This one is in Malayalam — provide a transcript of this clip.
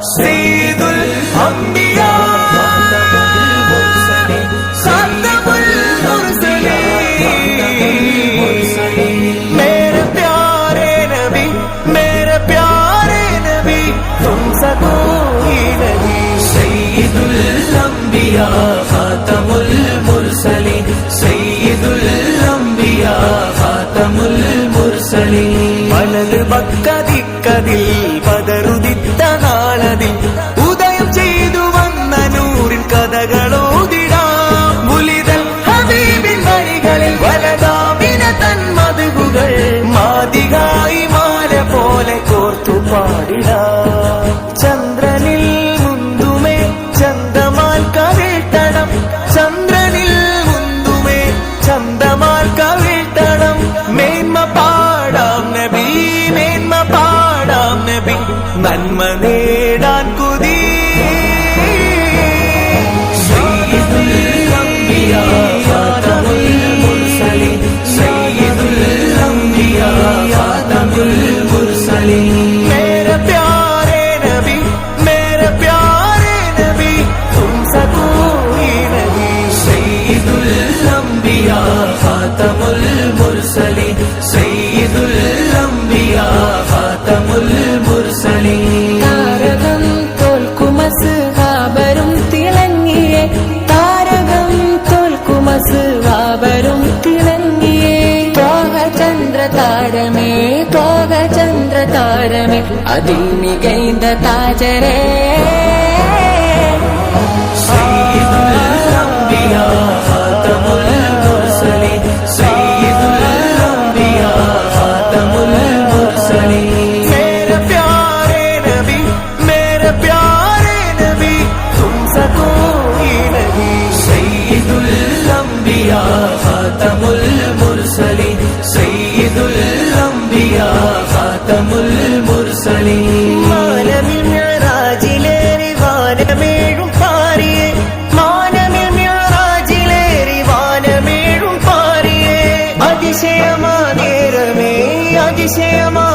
सैयदुल अंबिया खातमुल मुरसलीन मेरे प्यारे नबी तुमसे कोई नहीं। सैयदुल अंबिया खातमुल मुरसलीन सैयदुल अंबिया खातमुल मुरसलीन വലത് പക്കതിക്കതിൽ പതറുദിത്ത നാളതിൽ ഉദയം ചെയ്തു വന്ന നൂറിൻ കഥകളോതിടാം. മുലിതൽ ഹബീബിൻ വഴികളിൽ വലതാമിന തന്മതുകൾ മാതികായി മാല പോലെ കോർത്തു പാടിടാം. ചന്ദ്രനിൽ മുന്തുമേ ചന്ദമാൽ കവിഴ്ത്തണം ചന്ദ്രനിൽ മുന്തുമേ ചന്ദമാൽ കവിഴ്ത്തണം. മേന്മ പാടാം നബി മേന്മ പാടാം നബി നന്മ നേടാൻ കുതി. സയ്യിദുൽ അംബിയാ ഖാതമുൽ മുർസലീൻ സയ്യിദുൽ അംബിയാ ഖാതമുൽ മുർസലീൻ मेरे प्यारे नबी तुमसे कोई नहीं। सയ്യിദുൽ അംബിയാ ഖാതമുൽ മുർസലീൻ സയ്യിദുൽ അംബിയാ ഖാതമുൽ മുർസലീൻ താരകം തോൽക്കുമസ്ഹാബരും തിളങ്ങിയേ താരകം തോൽക്കുമസ്ഹാബരും തിളങ്ങിയേ. തോക ചന്ദ്ര താരമേ അതിൽ മികൈന്ത താജരേ. സയ്യിദുൽ അംബിയാ ഖാതമുൽ മുർസലീൻ സയ്യിദുൽ അംബിയാ ഖാതമുൽ മുർസലീൻ मेरे प्यारे नबी तुमसे कोई नहीं। सയ്യിദുൽ അംബിയാ ഖാതമുൽ മുർസലീൻ സയ്യിദുൽ അംബിയാ ഖാതമുൽ മുർസലീൻ മാനമിൽ മിഅ്റാജിലേറി വാനമേഴും പാറിയേ മാനമിൽ മിഅ്റാജിലേറി വാനമേഴും പാറിയേ. അതിശയമാ നേരമേ അതിശയമാ